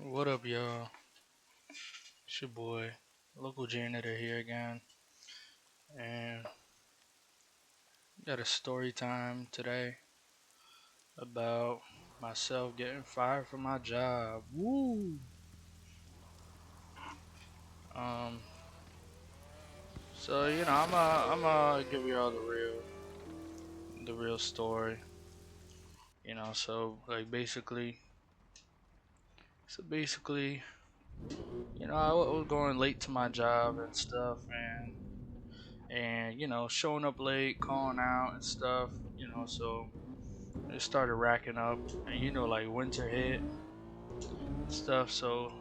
What up, y'all? It's your boy, local janitor here again, and got a story time today about myself getting fired from my job. Woo! Um, I'm give y'all the real story. So basically, I was going late to my job and stuff, and showing up late, calling out and stuff. So it started racking up, and like winter hit and stuff. So,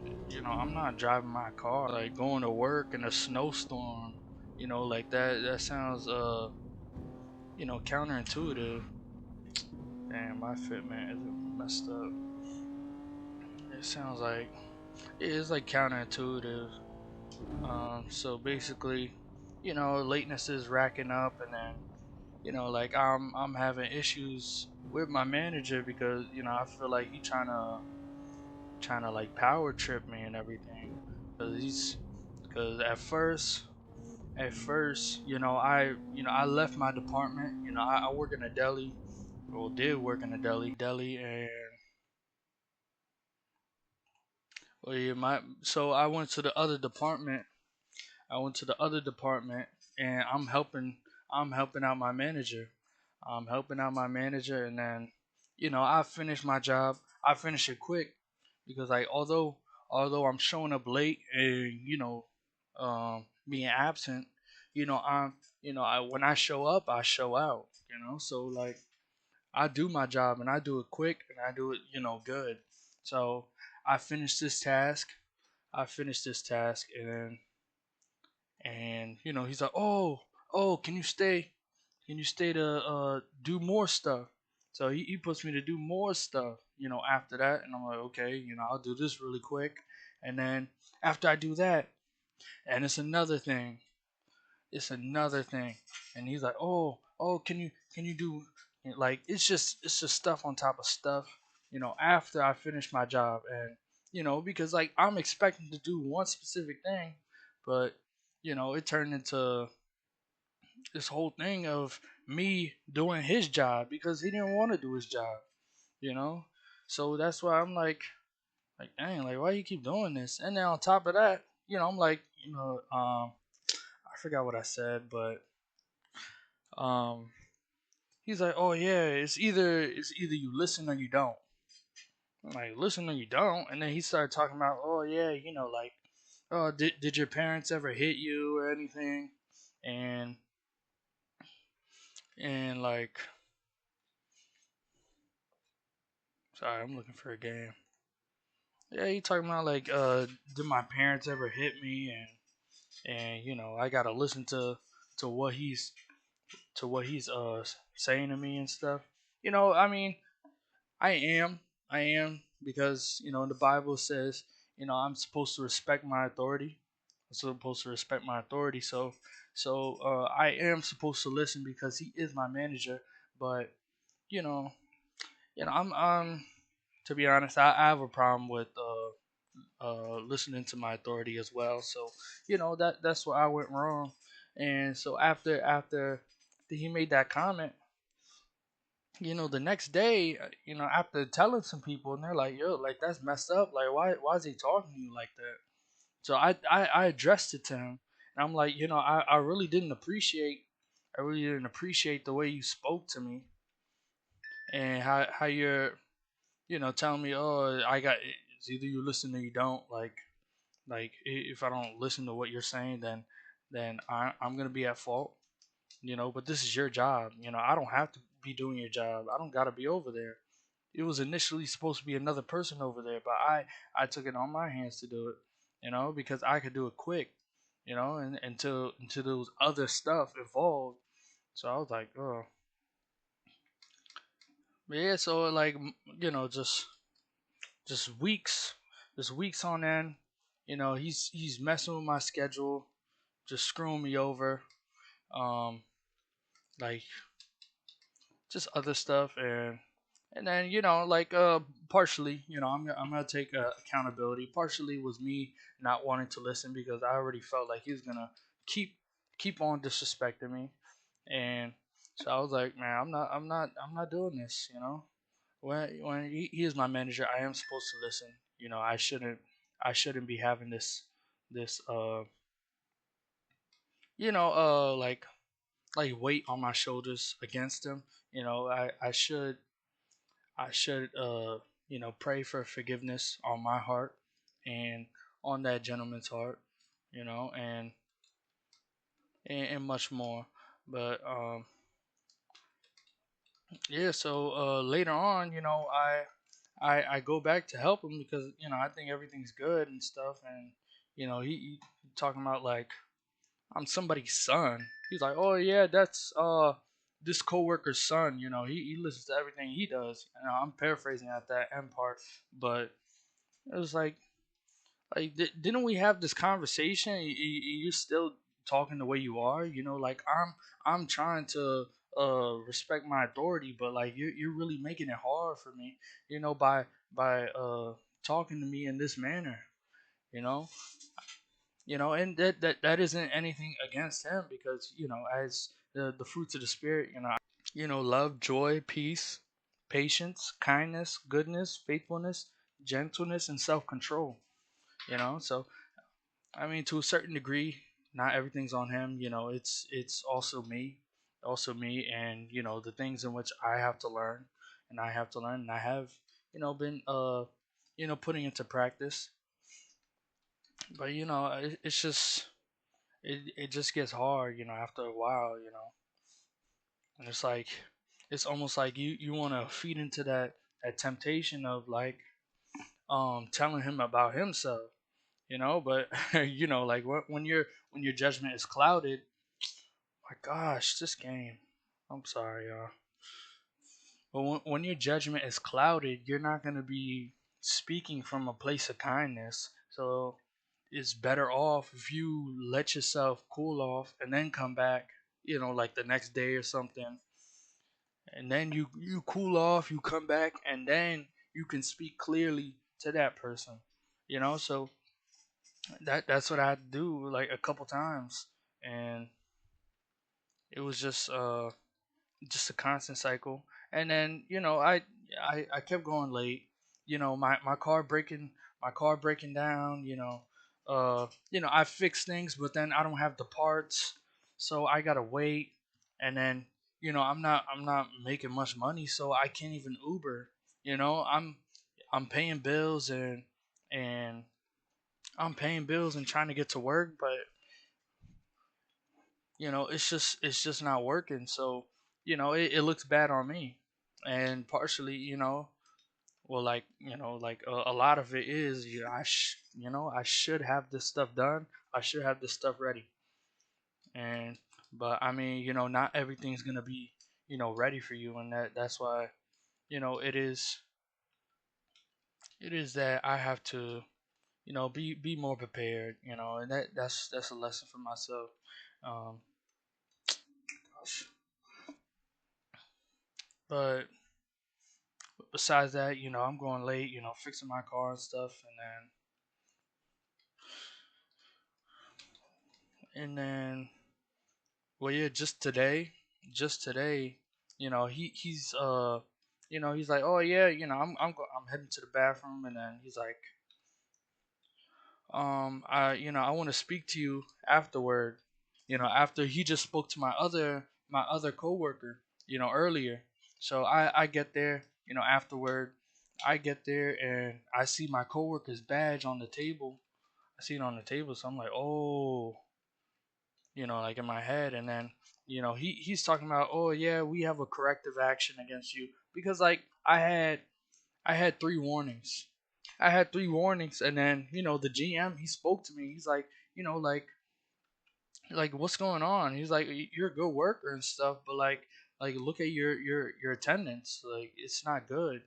I'm not driving my car, like going to work in a snowstorm. Like that sounds counterintuitive. Damn, my fitment is messed up. It sounds like it's like counterintuitive. So basically, lateness is racking up, and then like I'm having issues with my manager because I feel like he trying to like power trip me and everything because at first I left my department. I work in a deli, or did work in a deli, and well, yeah, my so I went to the other department, and I'm helping out my manager. I'm helping out my manager, and then I finish my job. I finish it quick because like although I'm showing up late and being absent, I'm when I show up, I show out. So like I do my job and I do it quick and I do it good. So I finish this task. I finish this task, and he's like, oh, can you stay to do more stuff? So he puts me to do more stuff after that, and I'm like, okay, I'll do this really quick, and then after I do that, and it's another thing, and he's like, oh, can you do, like, it's just stuff on top of stuff, after I finish my job. And because like I'm expecting to do one specific thing, but it turned into this whole thing of me doing his job because he didn't want to do his job, you know. So that's why I'm like, dang, like why you keep doing this? And then on top of that, I'm like, I forgot what I said, but um, he's like, oh yeah, it's either you listen or you don't. I'm like, listen or you don't. And then he started talking about, oh yeah, like, oh, did your parents ever hit you or anything? And like, sorry, I'm looking for a game. Yeah, he talking about like, did my parents ever hit me? And I gotta listen to what he's saying to me and stuff. I mean, I am, I am, because the Bible says I'm supposed to respect my authority. I'm supposed to respect my authority. So I am supposed to listen because he is my manager. But you know, I'm to be honest, I have a problem with listening to my authority as well. So that's where I went wrong. And so after he made that comment, the next day, after telling some people, and they're like, "Yo, like that's messed up. Like, why is he talking to you like that?" So I addressed it to him, and I'm like, I really didn't appreciate the way you spoke to me, and how you're telling me, oh, it's either you listen or you don't. Like if I don't listen to what you're saying, then I'm gonna be at fault. But this is your job. I don't have to be doing your job. I don't gotta be over there. It was initially supposed to be another person over there, but I took it on my hands to do it. Because I could do it quick. And until there was other stuff involved. So I was like, oh, but yeah. So like, just weeks on end. He's messing with my schedule, just screwing me over. Um, like just other stuff, And then partially, I'm gonna take accountability. Partially was me not wanting to listen because I already felt like he was gonna keep keep on disrespecting me. And so I was like, man, I'm not doing this. When he is my manager, I am supposed to listen. I shouldn't be having this like weight on my shoulders against him. I should pray for forgiveness on my heart and on that gentleman's heart, and much more. But yeah, so later on, I go back to help him because I think everything's good and stuff, and he talking about like I'm somebody's son. He's like, oh yeah, that's this coworker's son. He listens to everything he does. I'm paraphrasing at that end part, but it was like didn't we have this conversation? You're still talking the way you are. Like I'm trying to respect my authority, but like you're really making it hard for me. By talking to me in this manner. You know, and that isn't anything against him because as the fruits of the spirit, love, joy, peace, patience, kindness, goodness, faithfulness, gentleness, and self control. So I mean, to a certain degree, not everything's on him. It's also me, and the things in which I have to learn, and I have been putting into practice. But it's just it just gets hard, after a while, and it's almost like you want to feed into that temptation of like telling him about himself, but like when your judgment is clouded. My gosh, this game. I'm sorry, y'all. But when your judgment is clouded, you're not going to be speaking from a place of kindness. So it's better off if you let yourself cool off and then come back, like the next day or something. And then you cool off, you come back, and then you can speak clearly to that person. So that's what I had to do like a couple times, and it was just a constant cycle. And then I kept going late. My car breaking down. I fix things, but then I don't have the parts, so I gotta wait. And then I'm not making much money, so I can't even Uber. I'm paying bills and I'm paying bills and trying to get to work, but it's just not working. So it looks bad on me, and partially well, like a lot of it is I should have this stuff done. I should have this stuff ready. And but I mean, not everything's gonna be ready for you, and that's why it is that I have to be more prepared, and that's a lesson for myself. um gosh. But besides that, I'm going late, fixing my car and stuff, and then well, yeah, just today, he's like, oh yeah, I'm heading to the bathroom, and then he's like, I want to speak to you afterward, after he just spoke to my other coworker, earlier. So I get there, afterward. I get there and I see my coworker's badge on the table. I see it on the table, so I'm like, oh, like in my head. And then he's talking about, oh yeah, we have a corrective action against you because like I had 3 warnings. I had 3 warnings, and then the GM, he spoke to me. He's like, like what's going on? He's like, you're a good worker and stuff, but like look at your attendance. Like it's not good.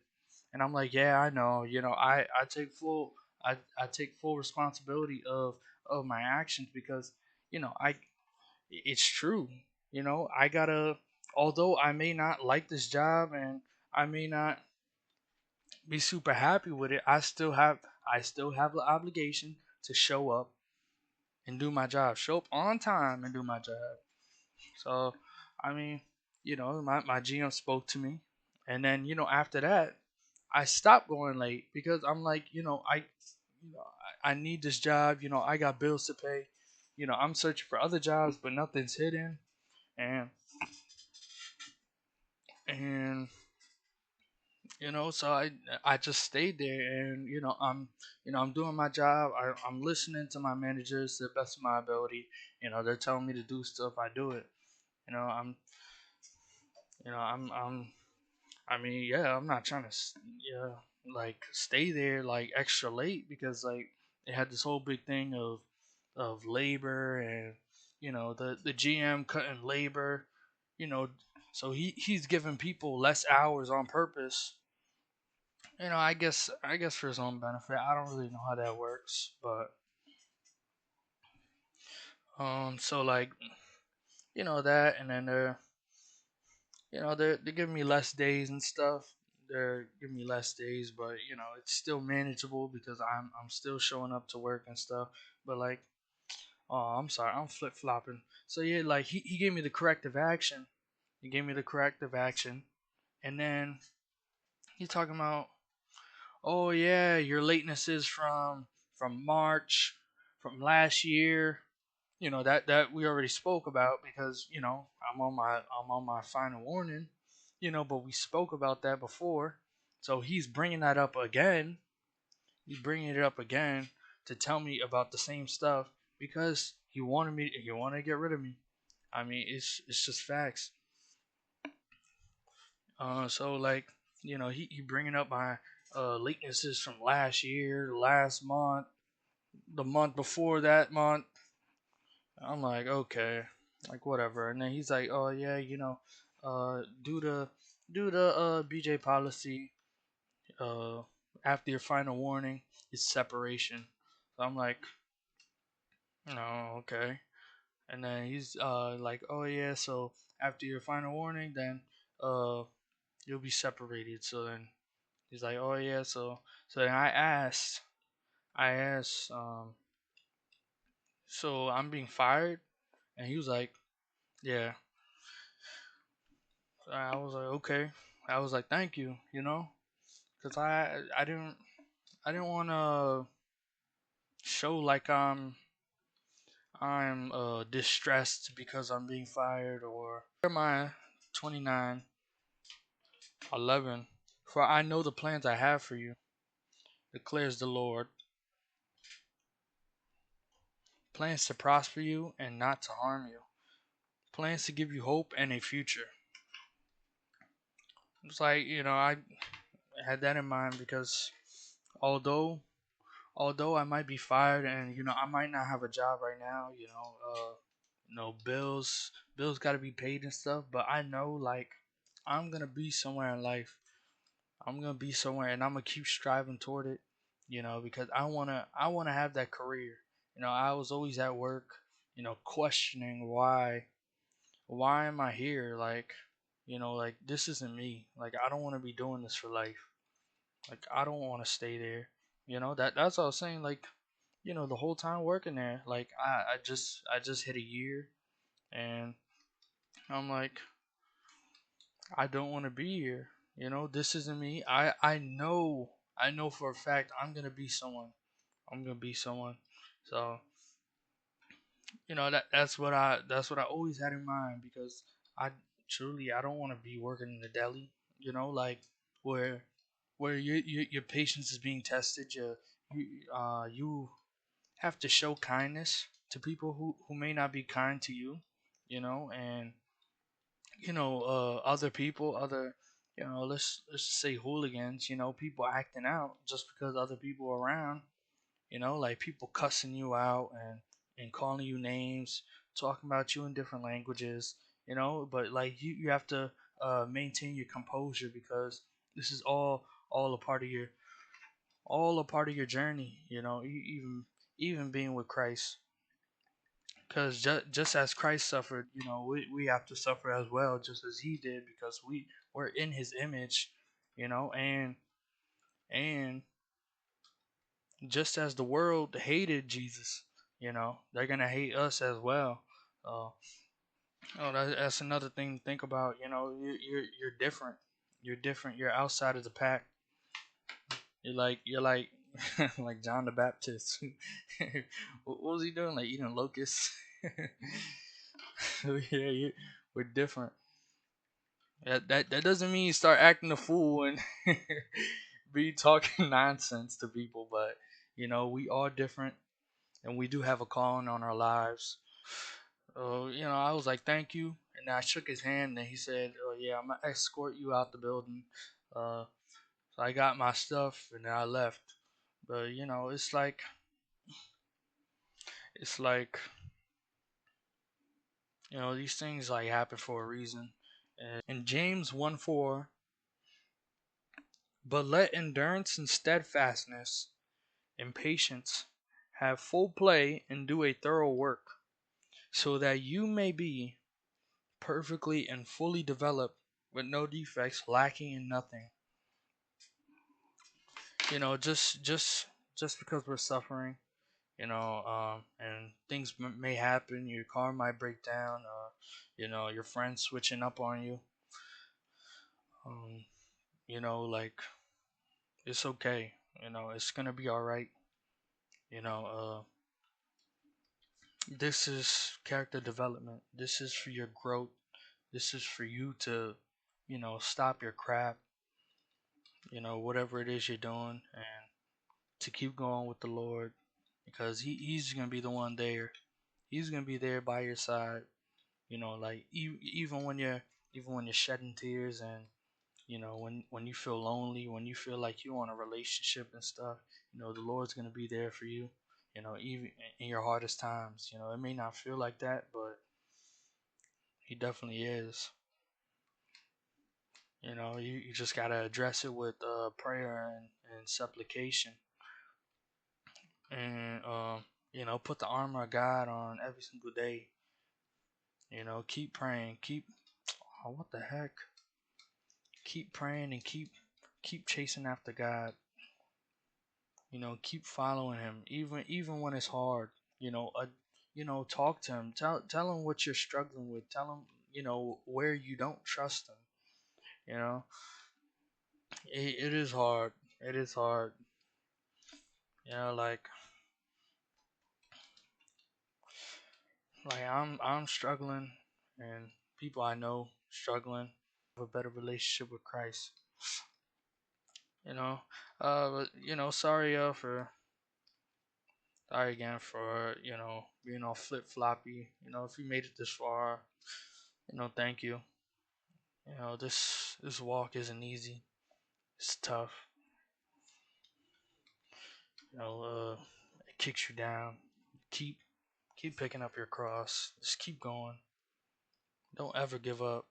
And I'm like, yeah, I know. I take full responsibility of my actions because I it's true. I gotta, although I may not like this job, and I may not. be super happy with it, I still have the obligation to show up and do my job. Show up on time and do my job. So, I mean, my GM spoke to me, and then after that, I stopped going late because I'm like, I need this job. I got bills to pay. I'm searching for other jobs, but nothing's hidden, and and so I just stayed there, and I'm doing my job. I'm listening to my managers to the best of my ability. They're telling me to do stuff, I do it. You know, I'm I'm I mean, yeah, I'm not trying to yeah, like stay there like extra late because like they had this whole big thing of labor, and the GM cutting labor, you know, so he's giving people less hours on purpose. I guess for his own benefit. I don't really know how that works, but so like that, and then they're giving me less days and stuff. They're giving me less days, but it's still manageable because I'm still showing up to work and stuff. But like, oh, I'm sorry, I'm flip flopping. So yeah, like he gave me the corrective action. He gave me the corrective action, and then he's talking about, oh yeah, your lateness is from March, from last year. That we already spoke about because I'm on my final warning. But we spoke about that before, so he's bringing that up again. He's bringing it up again to tell me about the same stuff because he wanted to get rid of me. I mean, it's just facts. So like he bringing up my latenesses from last year, last month, the month before that month. I'm like, okay, like whatever. And then he's like, oh yeah, due to BJ policy, uh, after your final warning, it's separation. So I'm like, no, okay. And then he's like, oh yeah, so after your final warning, then uh you'll be separated. So then he's like, oh yeah, so then I asked, so I'm being fired, and he was like, yeah. I was like, okay. I was like, thank you, because I didn't want to show like I'm distressed because I'm being fired, or Jeremiah 29:11. For I know the plans I have for you, declares the Lord, plans to prosper you and not to harm you, plans to give you hope and a future. It's like I had that in mind because although although I might be fired and I might not have a job right now, bills got to be paid and stuff, but I know like I'm going to be somewhere in life. I'm going to be somewhere and I'm going to keep striving toward it, because I want to have that career. I was always at work, questioning why am I here? Like, like this isn't me. Like I don't want to be doing this for life. Like I don't want to stay there. That's what I was saying. Like, the whole time working there, like I just hit a year, and I'm like, I don't want to be here. This isn't me. I know for a fact I'm gonna be someone. I'm gonna be someone. So that's what I always had in mind because I I don't want to be working in the deli. Like where your patience is being tested. You have to show kindness to people who may not be kind to you, and other people, other let's just say hooligans, people acting out just because other people are around, like people cussing you out and calling you names, talking about you in different languages, but like you have to maintain your composure because this is all a part of your journey, even being with Christ. Because just as Christ suffered, we have to suffer as well, just as he did, because we're in his image, and And just as the world hated Jesus, they're gonna hate us as well. Uh, that's another thing to think about. You're different. You're different. You're outside of the pack. You're like like John the Baptist. What was he doing? Like eating locusts. Yeah, we're different. That doesn't mean you start acting a fool and be talking nonsense to people, but we are different, and we do have a calling on our lives. I was like, thank you, and I shook his hand, and he said, "Oh yeah, I'm gonna escort you out the building." So I got my stuff, and then I left. But it's like these things like happen for a reason. In James 1:4, but let endurance and steadfastness and patience have full play and do a thorough work, so that you may be perfectly and fully developed with no defects, lacking in nothing. Just because we're suffering, and things may happen. Your car might break down, your friends switching up on you. Um, like it's okay. It's gonna be all right. You know, this is character development. This is for your growth. This is for you to, stop your crap. Whatever it is you're doing, and to keep going with the Lord, because he's gonna be the one there. He's gonna be there by your side. Like even when you're shedding tears, and when you feel lonely, when you feel like you want a relationship and stuff, the Lord's gonna be there for you. Even in your hardest times. It may not feel like that, but He definitely is. You just gotta address it with prayer and supplication, and put the armor of God on every single day. Keep praying. Oh, what the heck? Keep praying and keep chasing after God. Keep following Him, even when it's hard. Talk to Him. Tell Him what you're struggling with. Tell Him where you don't trust Him. You know, it is hard. It is hard. Like I'm struggling, and people I know struggling have a better relationship with Christ. You know, but sorry for sorry again for being all flip floppy. If you made it this far, thank you. This walk isn't easy. It's tough. It kicks you down. Keep keep picking up your cross. Just keep going. Don't ever give up.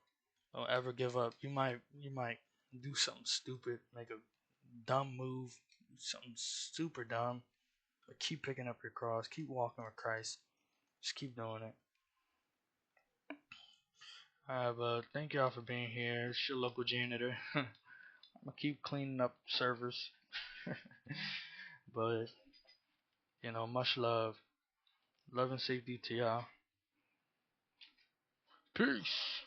Don't ever give up. You might do something stupid, make a dumb move, something super dumb, but keep picking up your cross. Keep walking with Christ. Just keep doing it. Alright, but thank y'all for being here. It's your local janitor. I'm gonna keep cleaning up servers. But much love. Love and safety to y'all. Peace.